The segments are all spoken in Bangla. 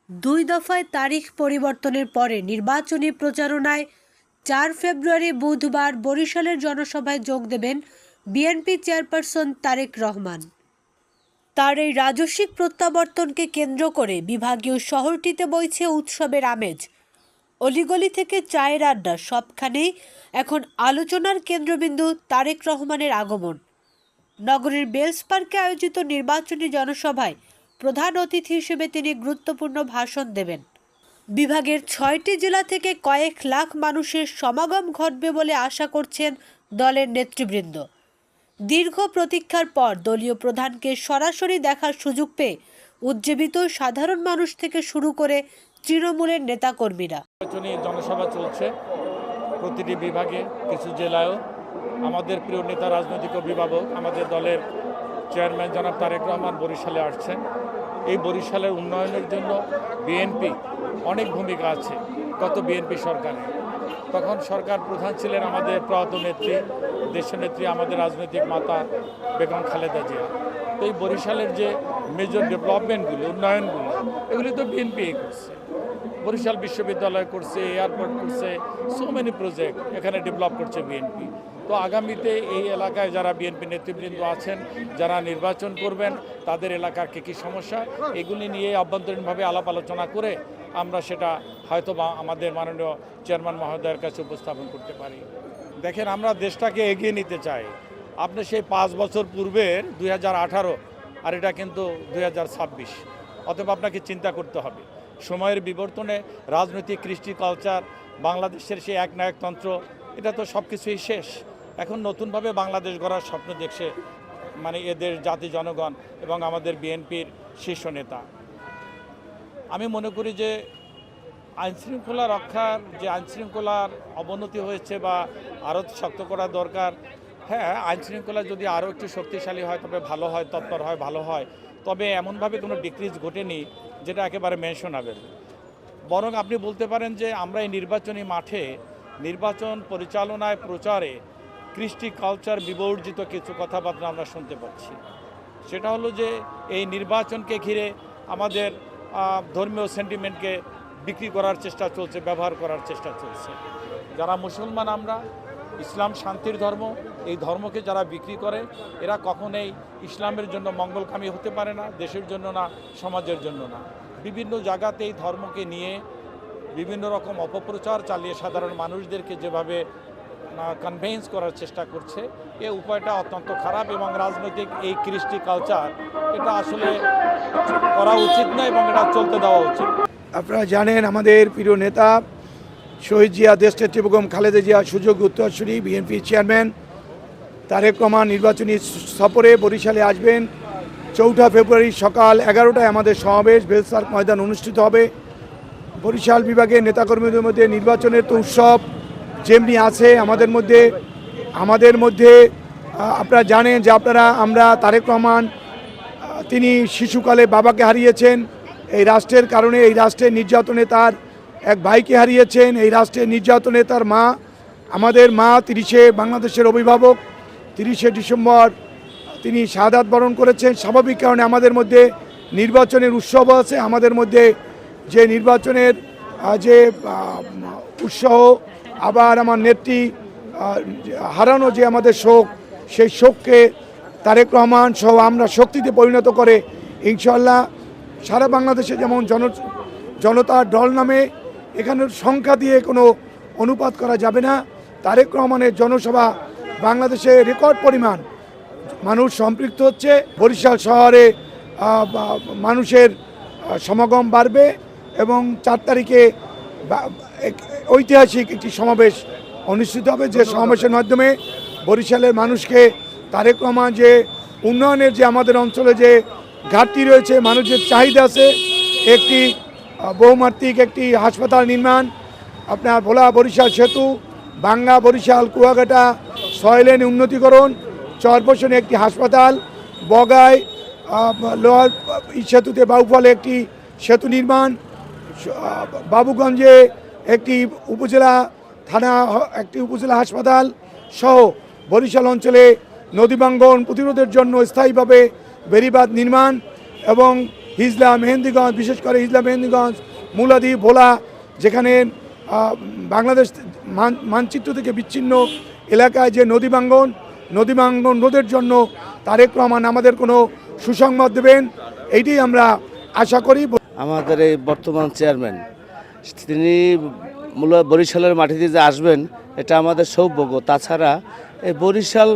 দুই দফায় তারিখ পরিবর্তনের পরে নির্বাচনী প্রচারণায় ৪ ফেব্রুয়ারি বুধবার বরিশালের জনসভায় যোগ দেবেন বিএনপি চেয়ারপারসন তারেক রহমান। তার এই রাজস্বিক প্রত্যাবর্তনকে কেন্দ্র করে বিভাগীয় শহরটিতে বইছে উৎসবের আমেজ। অলিগলি থেকে চায়ের আড্ডা সবখানেই এখন আলোচনার কেন্দ্রবিন্দু তারেক রহমানের আগমন। নগরীর বেলস পার্কে আয়োজিত নির্বাচনী জনসভায় প্রধান অতিথি হিসেবে তিনি গুরুত্বপূর্ণ ভাষণ দেবেন। বিভাগের ৬টি জেলা থেকে কয়েক লাখ মানুষের সমাগম ঘটবে বলে আশা করছেন দলের নেতৃবৃন্দ। দীর্ঘ প্রতীক্ষার পর দলীয় প্রধানকে সরাসরি দেখার সুযোগ পেয়ে উজ্জীবিত সাধারণ মানুষ থেকে শুরু করে তৃণমূলের নেতাকর্মীরা। নির্বাচনী জনসভা চলছে প্রতিটি বিভাগে, কিছু জেলায়ও। আমাদের প্রিয় নেতা, রাজনৈতিক অভিভাবক, আমাদের দলের চেয়ারম্যান জনাব তারেক রহমান বরিশালে আসছেন। এই বরিশালের উন্নয়নের জন্য বিএনপি অনেক ভূমিকা আছে। গত বিএনপি সরকারে, তখন সরকার প্রধান ছিলেন আমাদের প্রয়াত নেত্রী, দেশনেত্রী, আমাদের রাজনৈতিক মাতা বেগম খালেদা জিয়া। তো এই বরিশালের যে মেজর ডেভেলপমেন্টগুলো, উন্নয়নগুলো, এগুলি তো বিএনপি করছে। বরিশাল বিশ্ববিদ্যালয় করছে, এয়ারপোর্ট করছে, সো মেনি প্রজেক্ট এখানে ডেভেলপ করছে বিএনপি। তো আগামীতে এই এলাকায় যারা বিএনপি নেতৃবৃন্দ আছেন, যারা নির্বাচন করবেন, তাদের এলাকার কী কী সমস্যা, এগুলি নিয়ে অভ্যন্তরীণভাবে আলাপ আলোচনা করে আমরা সেটা হয়তো বা আমাদের মাননীয় চেয়ারম্যান মহোদয়ের কাছে উপস্থাপন করতে পারি। দেখেন, আমরা দেশটাকে এগিয়ে নিতে চাই। আপনি সেই 5 বছর পূর্বের 2018 আর এটা কিন্তু 2026, অতএব আপনাকে চিন্তা করতে হবে। সময়ের বিবর্তনে রাজনৈতিক, কৃষ্টি, কালচার, বাংলাদেশের সেই একনায়কতন্ত্র, এটা তো সব কিছুই শেষ। এখন নতুনভাবে বাংলাদেশ গড়ার স্বপ্ন দেখছে এদের জাতি, জনগণ এবং আমাদের বিএনপির শীর্ষ নেতা। আমি মনে করি যে আইনশৃঙ্খলা রক্ষার যে আইনশৃঙ্খলার অবনতি হয়েছে বা আরও শক্ত করা দরকার। হ্যাঁ, আইনশৃঙ্খলা যদি আরও একটু শক্তিশালী হয় তবে ভালো হয়, তৎপর হয়, ভালো হয়। তবে এমনভাবে কোনো ডিক্রিজ ঘটেনি যেটা একেবারে মেনশনাবেল। বরং আপনি বলতে পারেন যে আমরা এই নির্বাচনী মাঠে নির্বাচন পরিচালনায়, প্রচারে কৃষ্টি, কালচার বিবর্জিত কিছু কথাবার্তা আমরা শুনতে পাচ্ছি। সেটা হলো যে এই নির্বাচনকে ঘিরে আমাদের ধর্মীয় সেন্টিমেন্টকে বিক্রি করার চেষ্টা চলছে, ব্যবহার করার চেষ্টা চলছে। যারা মুসলমান, আমরা ইসলাম শান্তির ধর্ম, এই ধর্মকে যারা বিক্রি করে, এরা কখনোই ইসলামের জন্য মঙ্গলকামী হতে পারে না, দেশের জন্য না, সমাজের জন্য না। বিভিন্ন জায়গাতে এই ধর্মকে নিয়ে বিভিন্ন রকম অপপ্রচার চালিয়ে সাধারণ মানুষদেরকে যেভাবে কনভিন্স করার চেষ্টা করছে, এই উপায়টা অত্যন্ত খারাপ এবং রাজনৈতিক এই কৃষ্টি, কালচার, এটা আসলে করা উচিত না এবং এটা চলতে দেওয়া উচিত। আপনারা জানেন, আমাদের প্রিয় নেতা শহীদ জিয়া, দেশনেত্রী বেগম খালেদা জিয়া সুযোগ্য উত্তরসূরি বিএনপি চেয়ারম্যান তারেক রহমান নির্বাচনী সফরে বরিশালে আসবেন। 4 ফেব্রুয়ারি সকাল 11টায় আমাদের সমাবেশ বেলস পার্ক ময়দান অনুষ্ঠিত হবে। বরিশাল বিভাগের নেতাকর্মীদের মধ্যে নির্বাচনের তো উৎসব যেমনি আছে, আমাদের মধ্যে আপনারা জানেন যে আমরা তারেক রহমান তিনি শিশুকালে বাবাকে হারিয়েছেন। এই রাষ্ট্রের কারণে, এই রাষ্ট্রের নির্যাতনে তার এক ভাইকে হারিয়েছেন। এই রাষ্ট্রের নির্যাতনে তার মা, আমাদের মা, 30-এ বাংলাদেশের অভিভাবক, 30শে ডিসেম্বর তিনি শাহাদাত বরণ করেছেন। স্বাভাবিক কারণে আমাদের মধ্যে নির্বাচনের উৎসব আছে, আমাদের মধ্যে যে নির্বাচনের যে উৎসাহ, আবার আমার নেত্রী হারানো যে আমাদের শোক, সেই শোককে তারেক রহমান সহ আমরা শক্তিতে পরিণত করে ইনশাআল্লাহ সারা বাংলাদেশে যেমন জনতার দল নামে, এখানে সংখ্যা দিয়ে কোনো অনুপাত করা যাবে না। তারেক রহমানের জনসভা বাংলাদেশে রেকর্ড পরিমাণ মানুষ সম্পৃক্ত হচ্ছে। বরিশাল শহরে মানুষের সমাগম বাড়বে এবং 4 তারিখে ঐতিহাসিক একটি সমাবেশ অনুষ্ঠিত হবে, যে সমাবেশের মাধ্যমে বরিশালের মানুষকে তারেক রহমান যে উন্নয়নের যে আমাদের অঞ্চলে যে ঘাটতি রয়েছে, মানুষের চাহিদা আছে, একটি বহুমাত্রিক একটি হাসপাতাল নির্মাণ, আপনার ভোলা বরিশাল সেতু, বাংলা বরিশাল কুয়াকাটা 6 লেন উন্নতিকরণ, চরপোষণে একটি হাসপাতাল, বগায় লোহার সেতুতে বাউফলে একটি সেতু নির্মাণ, বাবুগঞ্জে একটি উপজেলা থানা, একটি উপজেলা হাসপাতাল সহ বরিশাল অঞ্চলে নদী ভাঙ্গন প্রতিরোধের জন্য স্থায়ীভাবে বেড়িবাঁধ নির্মাণ এবং হিজলা, মেহেন্দিগঞ্জ, বিশেষ করে হিজলা, মেহেন্দিগঞ্জ, মুলাদি, ভোলা, যেখানে বাংলাদেশ মানচিত্র থেকে বিচ্ছিন্ন এলাকায় যে নদী ভাঙ্গন রোধের জন্য তারেক রহমান আমাদের কোনো সুসংবাদ দেবেন, এইটাই আমরা আশা করি। আমাদের এই বর্তমান চেয়ারম্যান তিনি মূলত বরিশালের মাটিতে যে আসবেন এটা আমাদের সৌভাগ্য। তাছাড়া এই বরিশাল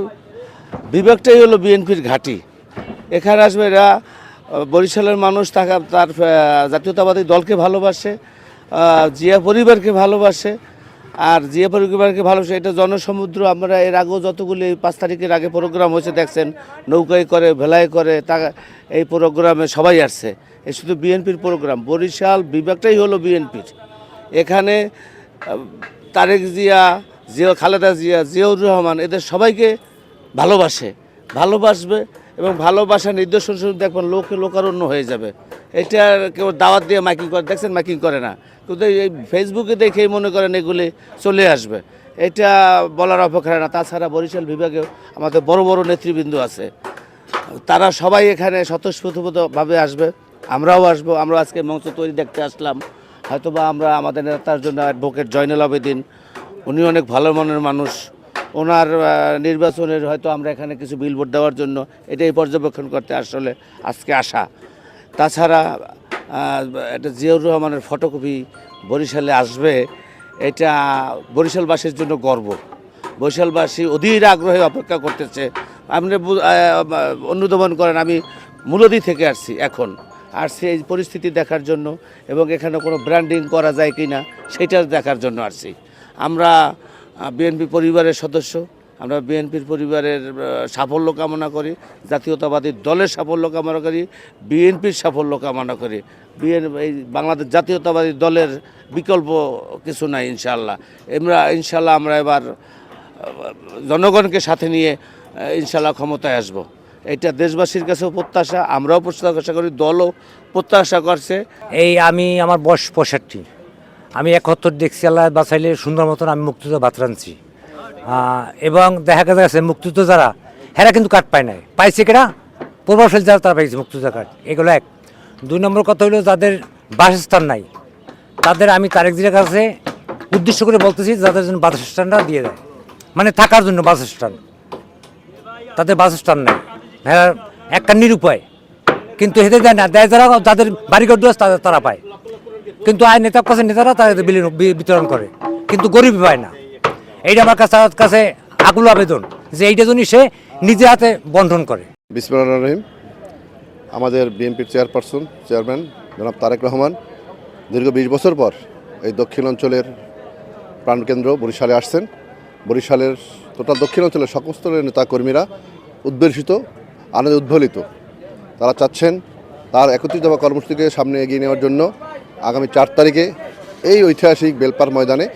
বিভাগটাই হলো বিএনপির ঘাঁটি। এখানে আসবে এরা বরিশালের মানুষ তার জাতীয়তাবাদী দলকে ভালোবাসে, জিয়া পরিবারকে ভালোবাসে, আর জিয়া পরিবারকে ভালোবাসে। এটা জনসমুদ্র। আমরা এর আগেও যতগুলি 5 তারিখের আগে প্রোগ্রাম হয়েছে দেখছেন, নৌকায় করে, ভেলায় করে, এই প্রোগ্রামে সবাই আসছে। এই শুধু বিএনপির প্রোগ্রাম, বরিশাল বিভাগটাই হলো বিএনপির। এখানে তারেক জিয়া, খালেদা জিয়া, জিয়াউর রহমান এদের সবাইকে ভালোবাসবে এবং ভালোবাসার নির্দেশন শুনে দেখবেন লোকারণ্য হয়ে যাবে। এটা কেউ দাওয়াত দিয়ে মাইকিং করে, দেখছেন মাইকিং করে না, কিন্তু এই ফেসবুকে দেখেই মনে করেন এগুলি চলে আসবে। এটা বলার অপেক্ষা না। তাছাড়া বরিশাল বিভাগেও আমাদের বড় বড় নেতৃবৃন্দ আছে, তারা সবাই এখানে স্বতঃস্ফূর্তভাবে আসবে। আমরাও আসবো। আমরা আজকে মঞ্চ তৈরি দেখতে আসলাম। হয়তোবা আমরা আমাদের নেতার জন্য অ্যাডভোকেট জয়নুল আবেদিন, উনি অনেক ভালো মনের মানুষ, ওনার নির্বাচনের হয়তো আমরা এখানে কিছু বিলবোর্ড দেওয়ার জন্য এটাই পর্যবেক্ষণ করতে আসলে আজকে আসা। তাছাড়া এটা জিয়াউর রহমানের ফটোকপি বরিশালে আসবে, এটা বরিশালবাসীর জন্য গর্ব। বরিশালবাসী অধীর আগ্রহে অপেক্ষা করতেছে। আপনি অনুধাবন করেন, আমি মুলাদি থেকে আসছি এই পরিস্থিতি দেখার জন্য এবং এখানে কোনো ব্র্যান্ডিং করা যায় কি না সেটা দেখার জন্য আসছি। আমরা বিএনপি পরিবারের সদস্য, আমরা বিএনপির পরিবারের সাফল্য কামনা করি, জাতীয়তাবাদী দলের সাফল্য কামনা করি, বিএনপির সাফল্য কামনা করি। এই বাংলাদেশ জাতীয়তাবাদী দলের বিকল্প কিছু নাই ইনশাআল্লাহ। আমরা এবার জনগণকে সাথে নিয়ে ইনশাআল্লাহ ক্ষমতায় আসব। এটা দেশবাসীর কাছেও প্রত্যাশা, আমরাও প্রত্যাশা করি, দলও প্রত্যাশা করছে। আমার বয়স 65, আমি 71 দেখছি, আল্লাহ বাঁচাইলে সুন্দর মতন আমি মুক্তিযুদ্ধ ভাত রাঁধছি। এবং দেখা গেছে মুক্তিযুদ্ধ যারা হেরা কিন্তু কার্ড পায় নাই, পাইছে কেরা প্রভাবশালী যারা তারা পাইছে মুক্তিযুদ্ধ কার্ড। এগুলো 1। 2 নম্বর কথা হলো যাদের বাসস্থান নাই তাদের আমি তারেক জিয়ার কাছে উদ্দেশ্য করে বলতেছি যাদের জন্য বাসস্থানটা দিয়ে দেয়, মানে থাকার জন্য বাসস্থান। তাদের বাসস্থান নাই, হ্যাঁ একটা নিরুপায়, কিন্তু হেঁটে দেয় না, দেয় যারা যাদের বাড়িঘর দোষ তারা পায়। কিন্তু নেতারা তাদের বিতরণ করে, কিন্তু গরিব পায় না। এইটা আমার কাছে আকুল আবেদন যে এইটা জন্য সে নিজে হাতে বন্টন করে। বিসমিল্লাহির রহিম। আমাদের বিএনপির চেয়ারম্যান জনাব তারেক রহমান দীর্ঘ 20 বছর পর এই দক্ষিণ অঞ্চলের প্রাণকেন্দ্র বরিশালে আসছেন। বরিশালের টোটাল দক্ষিণ অঞ্চলের সমস্ত নেতা কর্মীরা উদ্বেলিত, আনন্দে উদ্বেলিত। তারা চাচ্ছেন তার 31 দফা কর্মসূচিকে সামনে এগিয়ে নেওয়ার জন্য আগামী 4 তারিখে এই ঐতিহাসিক বেলপার ময়দানে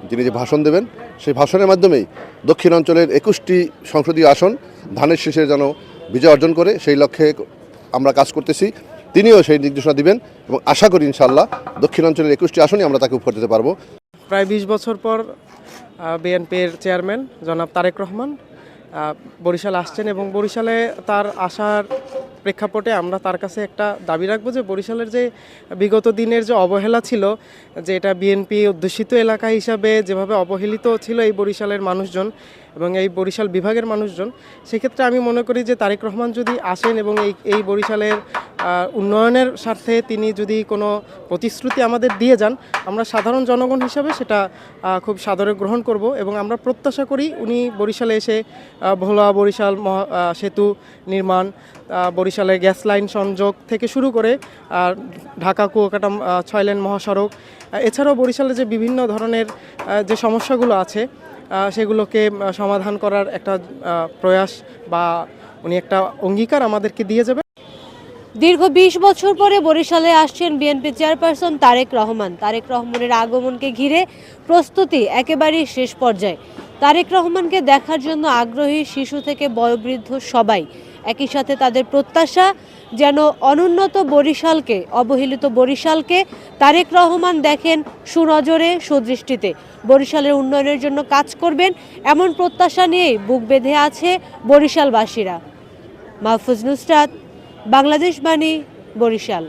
যিনি যে ভাষণ দেবেন, সেই ভাষণের মাধ্যমেই দক্ষিণ অঞ্চলের 21টি সংসদীয় আসন ধানের শীষে যেন বিজয় অর্জন করে, সেই লক্ষ্যে আমরা কাজ করতেছি। তিনিও সেই নির্দেশনা দিবেন এবং আশা করি ইনশাআল্লাহ দক্ষিণ অঞ্চলের 21টি আসনই আমরা তাকে উপহার দিতে পারবো। প্রায় 20 বছর পর বিএনপির চেয়ারম্যান জনাব তারেক রহমান বরিশাল আসছেন এবং বরিশালে তার আসার প্রেক্ষাপটে আমরা তার কাছে একটা দাবি রাখবো যে বরিশালের যে বিগত দিনের যে অবহেলা ছিল, যে এটা বিএনপি অধ্যুষিত এলাকা হিসাবে যেভাবে অবহেলিত ছিল এই বরিশালের মানুষজন এবং এই বরিশাল বিভাগের মানুষজন, সেক্ষেত্রে আমি মনে করি যে তারেক রহমান যদি আসেন এবং এই বরিশালের উন্নয়নের স্বার্থে তিনি যদি কোনো প্রতিশ্রুতি আমাদের দিয়ে যান, আমরা সাধারণ জনগণ হিসাবে সেটা খুব সাদরে গ্রহণ করব এবং আমরা প্রত্যাশা করি উনি বরিশালে এসে ভোলা বরিশাল সেতু নির্মাণ, বরিশালের গ্যাস লাইন সংযোগ থেকে শুরু করে ঢাকা কুয়াকাটা 6 লেন মহাসড়ক, এছাড়াও বরিশালে যে বিভিন্ন ধরনের যে সমস্যাগুলো আছে সেগুলোকে সমাধান করার একটা প্রয়াস বা উনি একটা অঙ্গীকার আমাদেরকে দিয়ে যাবে। দীর্ঘ 20 বছর পরে বরিশালে আসছেন বিএনপি চেয়ারপারসন তারেক রহমান। তারেক রহমানের আগমনকে ঘিরে প্রস্তুতি একেবারেই শেষ পর্যায়ে। তারেক রহমানকে দেখার জন্য আগ্রহী শিশু থেকে বয়োবৃদ্ধ সবাই। একই সাথে তাদের প্রত্যাশা যেন অনুন্নত বরিশালকে, অবহেলিত বরিশালকে তারেক রহমান দেখেন সুনজরে, সুদৃষ্টিতে। বরিশালের উন্নয়নের জন্য কাজ করবেন এমন প্রত্যাশা নিয়েই বুক বেঁধে আছে বরিশালবাসীরা। মাহফুজ নুসরাত, বাংলাদেশ বাণী, বরিশাল।